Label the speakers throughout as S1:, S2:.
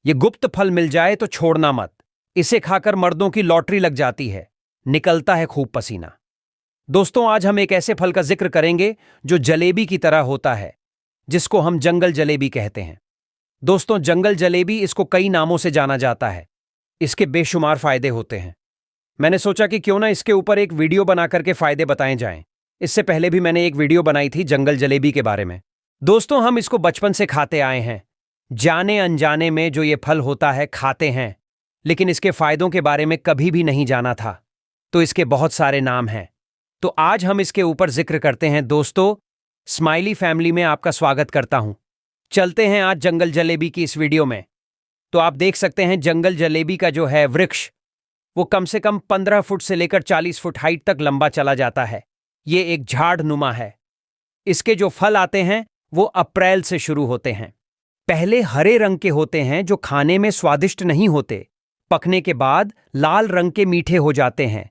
S1: ये गुप्त फल मिल जाए तो छोड़ना मत। इसे खाकर मर्दों की लॉटरी लग जाती है, निकलता है खूब पसीना। दोस्तों, आज हम एक ऐसे फल का जिक्र करेंगे जो जलेबी की तरह होता है, जिसको हम जंगल जलेबी कहते हैं। दोस्तों, जंगल जलेबी, इसको कई नामों से जाना जाता है। इसके बेशुमार फायदे होते हैं। मैंने सोचा कि क्यों ना इसके ऊपर एक वीडियो बना करके फायदे बताए जाएं। इससे पहले भी मैंने एक वीडियो बनाई थी जंगल जलेबी के बारे में। दोस्तों, हम इसको बचपन से खाते आए हैं। जाने अनजाने में जो ये फल होता है खाते हैं, लेकिन इसके फायदों के बारे में कभी भी नहीं जाना था। तो इसके बहुत सारे नाम हैं, तो आज हम इसके ऊपर जिक्र करते हैं। दोस्तों, स्माइली फैमिली में आपका स्वागत करता हूं। चलते हैं आज जंगल जलेबी की इस वीडियो में। तो आप देख सकते हैं जंगल जलेबी का जो है वृक्ष, वो कम से कम 15 फुट से लेकर 40 फुट हाइट तक लंबा चला जाता है। ये एक झाड़ नुमा है। इसके जो फल आते हैं वो अप्रैल से शुरू होते हैं। पहले हरे रंग के होते हैं जो खाने में स्वादिष्ट नहीं होते। पकने के बाद लाल रंग के मीठे हो जाते हैं।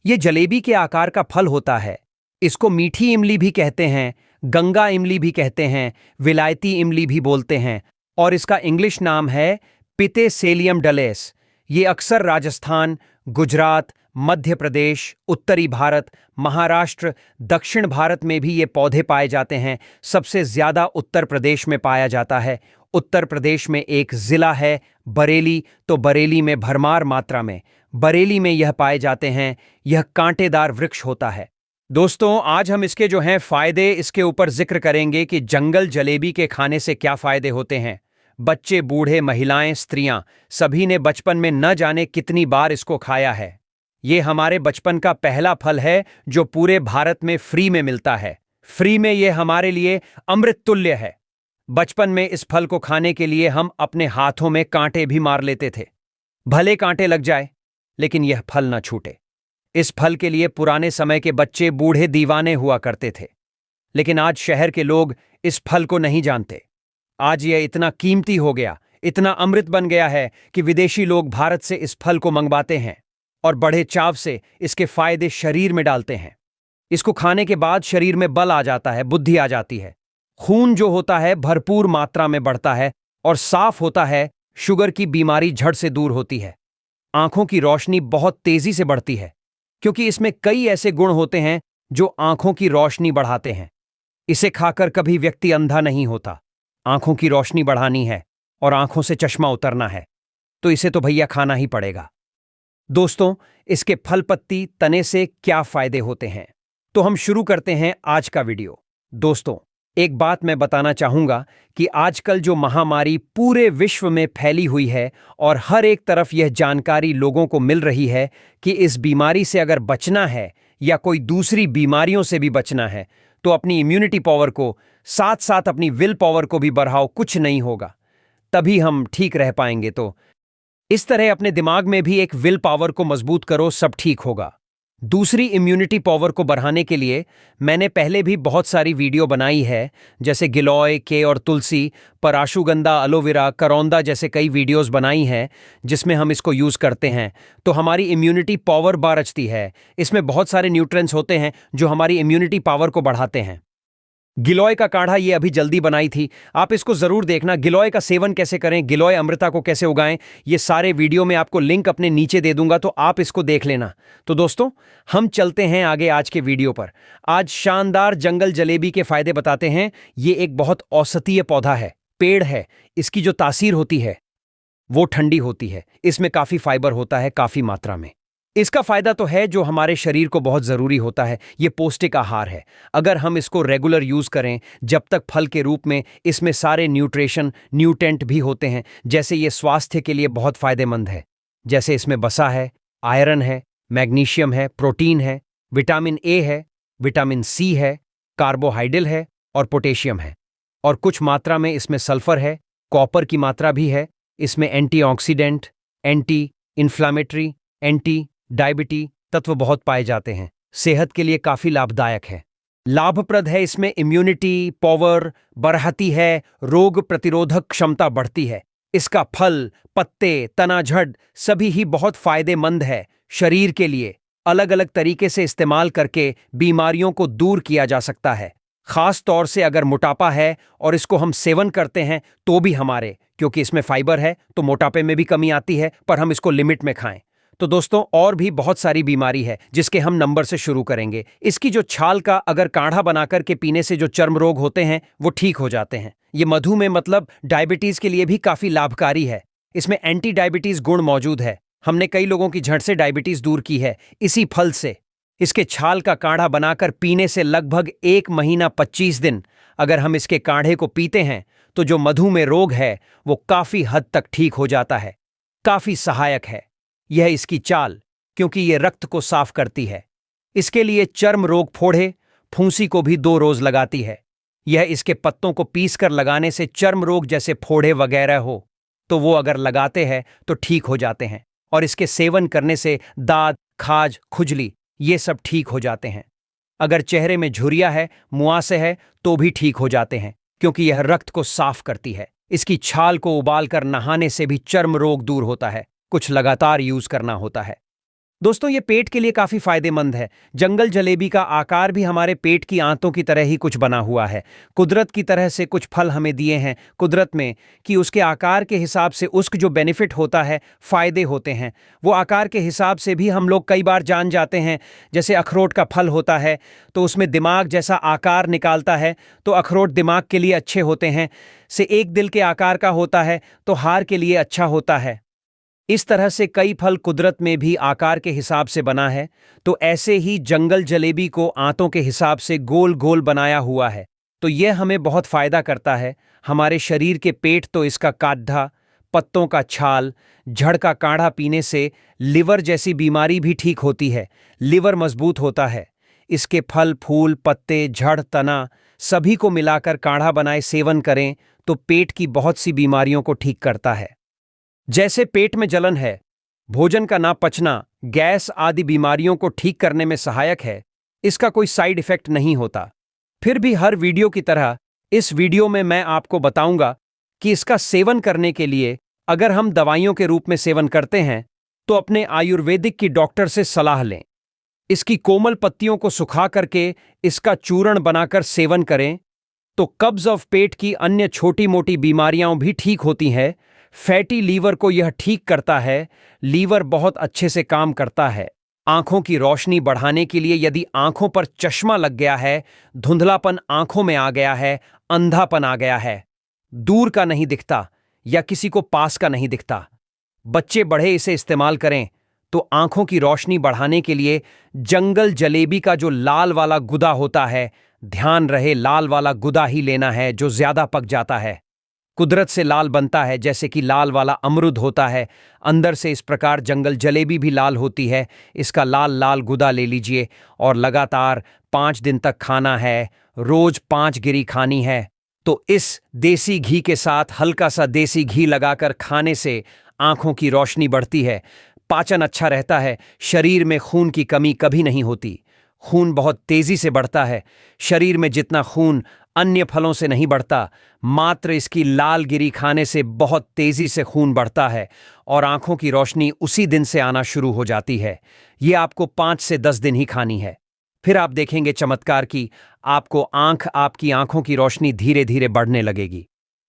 S1: ये जलेबी के आकार का फल होता है। इसको मीठी इमली भी कहते हैं, गंगा इमली भी कहते हैं, विलायती इमली भी बोलते हैं, और इसका इंग्लिश नाम है पितेसेलियम डलेस। ये अक्सर राजस्थान, गुजरात, मध्य प्रदेश, उत्तरी भारत, महाराष्ट्र, दक्षिण भारत में भी ये पौधे पाए जाते हैं। सबसे ज्यादा उत्तर प्रदेश में पाया जाता है। उत्तर प्रदेश में एक जिला है बरेली, तो बरेली में भरमार मात्रा में बरेली में यह पाए जाते हैं। यह कांटेदार वृक्ष होता है। दोस्तों, आज हम इसके जो हैं फायदे, इसके ऊपर जिक्र करेंगे कि जंगल जलेबी के खाने से क्या फायदे होते हैं। बच्चे, बूढ़े, महिलाएं, स्त्रियां, सभी ने बचपन में न जाने कितनी बार इसको खाया है। ये हमारे बचपन का पहला फल है जो पूरे भारत में फ्री में मिलता है। फ्री में ये हमारे लिए अमृत तुल्य है। बचपन में इस फल को खाने के लिए हम अपने हाथों में कांटे भी मार लेते थे। भले कांटे लग जाए, लेकिन यह फल न छूटे। इस फल के लिए पुराने समय के बच्चे, बूढ़े दीवाने हुआ करते थे। लेकिन आज शहर के लोग इस फल को नहीं जानते। आज यह इतना कीमती हो गया, इतना अमृत बन गया है कि विदेशी लोग भारत से इस फल को मंगवाते हैं और बड़े चाव से इसके फायदे शरीर में डालते हैं। इसको खाने के बाद शरीर में बल आ जाता है, बुद्धि आ जाती है, खून जो होता है भरपूर मात्रा में बढ़ता है और साफ होता है। शुगर की बीमारी झट से दूर होती है। आंखों की रोशनी बहुत तेजी से बढ़ती है, क्योंकि इसमें कई ऐसे गुण होते हैं जो आंखों की रोशनी बढ़ाते हैं। इसे खाकर कभी व्यक्ति अंधा नहीं होता। आंखों की रोशनी बढ़ानी है और आंखों से चश्मा उतरना है, तो इसे तो भैया खाना ही पड़ेगा। दोस्तों, इसके फल, पत्ती, तने से क्या फायदे होते हैं, तो हम शुरू करते हैं आज का वीडियो। दोस्तों, एक बात मैं बताना चाहूंगा कि आजकल जो महामारी पूरे विश्व में फैली हुई है और हर एक तरफ यह जानकारी लोगों को मिल रही है कि इस बीमारी से अगर बचना है या कोई दूसरी बीमारियों से भी बचना है, तो अपनी इम्यूनिटी पावर को, साथ साथ अपनी विल पावर को भी बढ़ाओ। कुछ नहीं होगा, तभी हम ठीक रह पाएंगे। तो इस तरह अपने दिमाग में भी एक विल पावर को मजबूत करो, सब ठीक होगा। दूसरी इम्यूनिटी पावर को बढ़ाने के लिए मैंने पहले भी बहुत सारी वीडियो बनाई है, जैसे गिलोय के और तुलसी पर अश्वगंधा, एलोवेरा, करौंदा जैसे कई वीडियोस बनाई हैं जिसमें हम इसको यूज़ करते हैं तो हमारी इम्यूनिटी पावर बढ़ती है। इसमें बहुत सारे न्यूट्रिएंट्स होते हैं जो हमारी इम्यूनिटी पावर को बढ़ाते हैं। गिलोय का काढ़ा ये अभी जल्दी बनाई थी, आप इसको जरूर देखना। गिलोय का सेवन कैसे करें, गिलोय अमृता को कैसे उगाएं, ये सारे वीडियो में आपको लिंक अपने नीचे दे दूंगा, तो आप इसको देख लेना। तो दोस्तों, हम चलते हैं आगे आज के वीडियो पर। आज शानदार जंगल जलेबी के फायदे बताते हैं। ये एक बहुत औषधीय पौधा है, पेड़ है। इसकी जो तासीर होती है वो ठंडी होती है। इसमें काफी फाइबर होता है, काफी मात्रा में। इसका फायदा तो है जो हमारे शरीर को बहुत जरूरी होता है। ये पौष्टिक आहार है। अगर हम इसको रेगुलर यूज करें, जब तक फल के रूप में, इसमें सारे न्यूट्रेंट भी होते हैं, जैसे ये स्वास्थ्य के लिए बहुत फायदेमंद है। जैसे इसमें वसा है, आयरन है, मैग्नीशियम है, प्रोटीन है, विटामिन ए है, विटामिन सी है, कार्बोहाइड्रेट है और पोटेशियम है। और कुछ मात्रा में इसमें सल्फर है, कॉपर की मात्रा भी है। इसमें एंटीऑक्सीडेंट, एंटी इन्फ्लामेटरी, एंटी डायबिटी तत्व बहुत पाए जाते हैं। सेहत के लिए काफी लाभदायक है, लाभप्रद है। इसमें इम्यूनिटी पावर बढ़ती है, रोग प्रतिरोधक क्षमता बढ़ती है। इसका फल, पत्ते, तना, जड़ सभी ही बहुत फायदेमंद है शरीर के लिए। अलग अलग तरीके से इस्तेमाल करके बीमारियों को दूर किया जा सकता है। खास तौर से अगर मोटापा है और इसको हम सेवन करते हैं तो भी हमारे, क्योंकि इसमें फाइबर है तो मोटापे में भी कमी आती है, पर हम इसको लिमिट में खाएं। तो दोस्तों, और भी बहुत सारी बीमारी है जिसके हम नंबर से शुरू करेंगे। इसकी जो छाल का अगर काढ़ा बनाकर के पीने से जो चर्म रोग होते हैं वो ठीक हो जाते हैं। ये मधुमेह मतलब डायबिटीज के लिए भी काफी लाभकारी है। इसमें एंटी डायबिटीज गुण मौजूद है। हमने कई लोगों की झट से डायबिटीज दूर की है इसी फल से। इसके छाल का काढ़ा बनाकर पीने से लगभग 1 महीना 25 दिन अगर हम इसके काढ़े को पीते हैं तो जो मधुमेह रोग है वो काफी हद तक ठीक हो जाता है। काफी सहायक है यह इसकी चाल, क्योंकि ये रक्त को साफ करती है। इसके लिए चर्म रोग, फोड़े, फूंसी को भी 2 रोज लगाती है। यह इसके पत्तों को पीसकर लगाने से चर्म रोग जैसे फोड़े वगैरह हो तो वो अगर लगाते हैं तो ठीक हो जाते हैं। और इसके सेवन करने से दाद, खाज, खुजली ये सब ठीक हो जाते हैं। अगर चेहरे में झुर्रियां है, मुआसे है तो भी ठीक हो जाते हैं, क्योंकि यह रक्त को साफ करती है। इसकी छाल को उबालकर नहाने से भी चर्म रोग दूर होता है। कुछ लगातार यूज करना होता है। दोस्तों, ये पेट के लिए काफी फायदेमंद है। जंगल जलेबी का आकार भी हमारे पेट की आंतों की तरह ही कुछ बना हुआ है। कुदरत की तरह से कुछ फल हमें दिए हैं कुदरत में कि उसके आकार के हिसाब से उसका जो बेनिफिट होता है, फायदे होते हैं, वो आकार के हिसाब से भी हम लोग कई बार जान जाते हैं। जैसे अखरोट का फल होता है तो उसमें दिमाग जैसा आकार निकालता है, तो अखरोट दिमाग के लिए अच्छे होते हैं। से एक दिल के आकार का होता है तो हार के लिए अच्छा होता है। इस तरह से कई फल कुदरत में भी आकार के हिसाब से बना है, तो ऐसे ही जंगल जलेबी को आंतों के हिसाब से गोल गोल बनाया हुआ है। तो यह हमें बहुत फायदा करता है। हमारे शरीर के पेट तो इसका काढ़ा, पत्तों का छाल, जड़ का काढ़ा पीने से लिवर जैसी बीमारी भी ठीक होती है। लिवर मजबूत होता है। इसके फल, फूल, पत्ते, जड़, तना सभी को मिलाकर काढ़ा बनाए सेवन करें तो पेट की बहुत सी बीमारियों को ठीक करता है। जैसे पेट में जलन है, भोजन का ना पचना, गैस आदि बीमारियों को ठीक करने में सहायक है। इसका कोई साइड इफेक्ट नहीं होता। फिर भी हर वीडियो की तरह इस वीडियो में मैं आपको बताऊंगा कि इसका सेवन करने के लिए अगर हम दवाइयों के रूप में सेवन करते हैं तो अपने आयुर्वेदिक की डॉक्टर से सलाह लें। इसकी कोमल पत्तियों को सुखा करके इसका चूर्ण बनाकर सेवन करें तो कब्ज ऑफ पेट की अन्य छोटी मोटी बीमारियां भी ठीक होती हैं। फैटी लीवर को यह ठीक करता है। लीवर बहुत अच्छे से काम करता है। आंखों की रोशनी बढ़ाने के लिए यदि आंखों पर चश्मा लग गया है, धुंधलापन आंखों में आ गया है, अंधापन आ गया है, दूर का नहीं दिखता या किसी को पास का नहीं दिखता, बच्चे बड़े इसे इस्तेमाल करें तो आंखों की रोशनी बढ़ाने के लिए जंगल जलेबी का जो लाल वाला गुदा होता है, ध्यान रहे लाल वाला गुदा ही लेना है जो ज्यादा पक जाता है। कुदरत से लाल बनता है, जैसे कि लाल वाला अमरूद होता है, अंदर से इस प्रकार जंगल जलेबी भी लाल होती है। इसका लाल लाल गुदा ले लीजिए और लगातार 5 दिन तक खाना है। रोज 5 गिरी खानी है। तो इस देसी घी के साथ हल्का सा देसी घी लगाकर खाने से आंखों की रोशनी बढ़ती है, पाचन अच्छा रहता है, शरीर में खून की कमी कभी नहीं होती। खून बहुत तेजी से बढ़ता है। शरीर में जितना खून अन्य फलों से नहीं बढ़ता, मात्र इसकी लाल गिरी खाने से बहुत तेजी से खून बढ़ता है और आंखों की रोशनी उसी दिन से आना शुरू हो जाती है। ये आपको 5 से 10 दिन ही खानी है। फिर आप देखेंगे चमत्कार की आपकी आंखों की रोशनी धीरे धीरे बढ़ने लगेगी।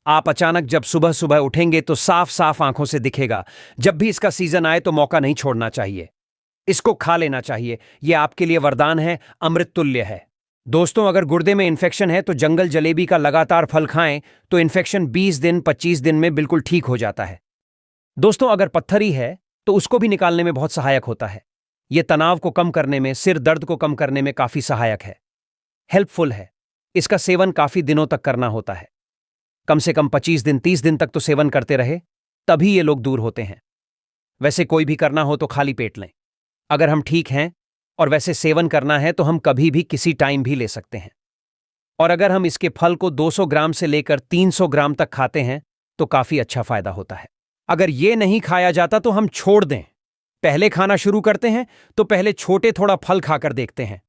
S1: आप अचानक जब सुबह सुबह उठेंगे तो साफ साफ आंखों से दिखेगा। जब भी इसका सीजन आए तो मौका नहीं छोड़ना चाहिए, इसको खा लेना चाहिए। यह आपके लिए वरदान है, अमृत तुल्य है। दोस्तों, अगर गुर्दे में इन्फेक्शन है तो जंगल जलेबी का लगातार फल खाएं तो इन्फेक्शन 20 दिन 25 दिन में बिल्कुल ठीक हो जाता है। दोस्तों, अगर पत्थरी है तो उसको भी निकालने में बहुत सहायक होता है। यह तनाव को कम करने में, सिर दर्द को कम करने में काफी सहायक है, हेल्पफुल है। इसका सेवन काफी दिनों तक करना होता है, कम से कम 25 दिन 30 दिन तक तो सेवन करते रहे, तभी ये लोग दूर होते हैं। वैसे कोई भी करना हो तो खाली पेट लें। अगर हम ठीक हैं और वैसे सेवन करना है तो हम कभी भी किसी टाइम भी ले सकते हैं। और अगर हम इसके फल को 200 ग्राम से लेकर 300 ग्राम तक खाते हैं तो काफी अच्छा फायदा होता है। अगर ये नहीं खाया जाता तो हम छोड़ दें। पहले खाना शुरू करते हैं तो पहले छोटे थोड़ा फल खाकर देखते हैं।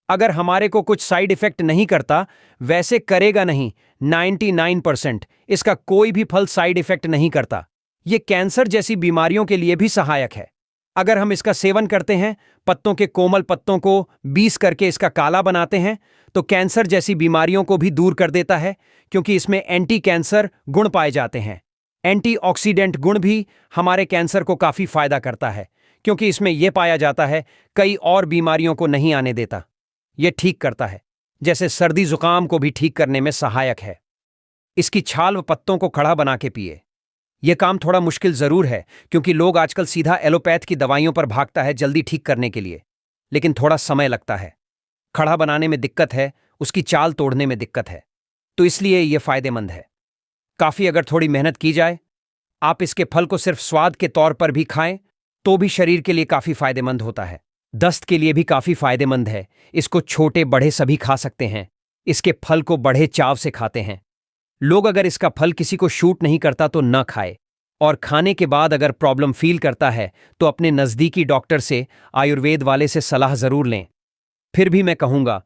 S1: अगर हमारे को कुछ साइड इफेक्ट नहीं करता, वैसे करेगा नहीं, 99% इसका कोई भी फल साइड इफेक्ट नहीं करता। ये कैंसर जैसी बीमारियों के लिए भी सहायक है। अगर हम इसका सेवन करते हैं, पत्तों के कोमल पत्तों को बीस करके इसका काला बनाते हैं तो कैंसर जैसी बीमारियों को भी दूर कर देता है, क्योंकि इसमें एंटी कैंसर गुण पाए जाते हैं। एंटीऑक्सीडेंट गुण भी हमारे कैंसर को काफी फायदा करता है, क्योंकि इसमें यह पाया जाता है कई और बीमारियों को नहीं आने देता। यह ठीक करता है, जैसे सर्दी जुकाम को भी ठीक करने में सहायक है। इसकी छाल व पत्तों को कड़ा बना के पिए। यह काम थोड़ा मुश्किल जरूर है, क्योंकि लोग आजकल सीधा एलोपैथ की दवाइयों पर भागता है जल्दी ठीक करने के लिए, लेकिन थोड़ा समय लगता है। कड़ा बनाने में दिक्कत है, उसकी चाल तोड़ने में दिक्कत है, तो इसलिए यह फायदेमंद है। काफी अगर थोड़ी मेहनत की जाए, आप इसके फल को सिर्फ स्वाद के तौर पर भी खाएं तो भी शरीर के लिए काफी फायदेमंद होता है। दस्त के लिए भी काफी फायदेमंद है। इसको छोटे बड़े सभी खा सकते हैं। इसके फल को बड़े चाव से खाते हैं लोग। अगर इसका फल किसी को शूट नहीं करता तो न खाए, और खाने के बाद अगर प्रॉब्लम फील करता है तो अपने नजदीकी डॉक्टर से, आयुर्वेद वाले से सलाह जरूर लें। फिर भी मैं कहूंगा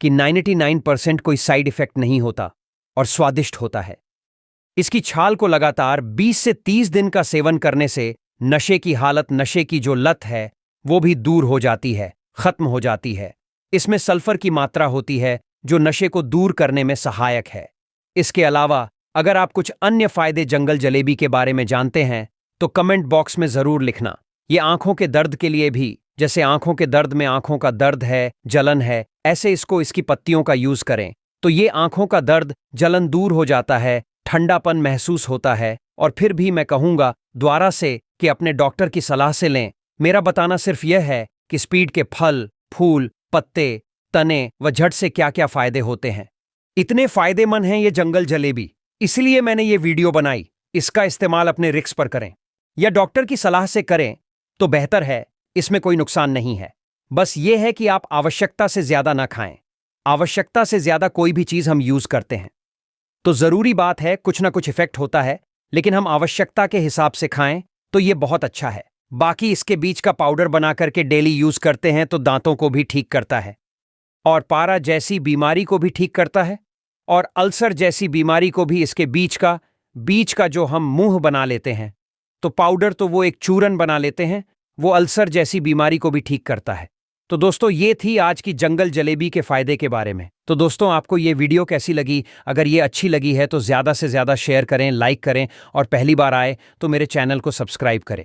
S1: कि 99% कोई साइड इफेक्ट नहीं होता और स्वादिष्ट होता है। इसकी छाल को लगातार 20 से 30 दिन का सेवन करने से नशे की हालत, नशे की जो लत है, वो भी दूर हो जाती है, खत्म हो जाती है। इसमें सल्फर की मात्रा होती है जो नशे को दूर करने में सहायक है। इसके अलावा अगर आप कुछ अन्य फायदे जंगल जलेबी के बारे में जानते हैं तो कमेंट बॉक्स में जरूर लिखना। ये आंखों के दर्द के लिए भी, जैसे आंखों के दर्द में आंखों का दर्द है, जलन है, ऐसे इसकी पत्तियों का यूज करें तो ये आंखों का दर्द, जलन दूर हो जाता है, ठंडापन महसूस होता है। और फिर भी मैं कहूंगा द्वारा से कि अपने डॉक्टर की सलाह से लें। मेरा बताना सिर्फ यह है कि स्पीड के फल, फूल, पत्ते, तने व झट से क्या क्या फायदे होते हैं। इतने फायदेमंद हैं ये जंगल जलेबी, इसलिए मैंने ये वीडियो बनाई। इसका इस्तेमाल अपने रिस्क पर करें या डॉक्टर की सलाह से करें तो बेहतर है। इसमें कोई नुकसान नहीं है। बस ये है कि आप आवश्यकता से ज्यादा ना खाएं। आवश्यकता से ज्यादा कोई भी चीज हम यूज करते हैं तो जरूरी बात है कुछ ना कुछ इफेक्ट होता है, लेकिन हम आवश्यकता के हिसाब से खाएं तो ये बहुत अच्छा है। बाकी इसके बीज का पाउडर बना करके डेली यूज करते हैं तो दांतों को भी ठीक करता है, और पारा जैसी बीमारी को भी ठीक करता है, और अल्सर जैसी बीमारी को भी। इसके बीज का जो हम मुंह बना लेते हैं तो पाउडर, तो वो एक चूरन बना लेते हैं, वो अल्सर जैसी बीमारी को भी ठीक करता है। तो दोस्तों ये थी आज की जंगल जलेबी के फायदे के बारे में। तो दोस्तों आपको ये वीडियो कैसी लगी? अगर ये अच्छी लगी है तो ज़्यादा से ज़्यादा शेयर करें, लाइक करें, और पहली बार आए तो मेरे चैनल को सब्सक्राइब करें।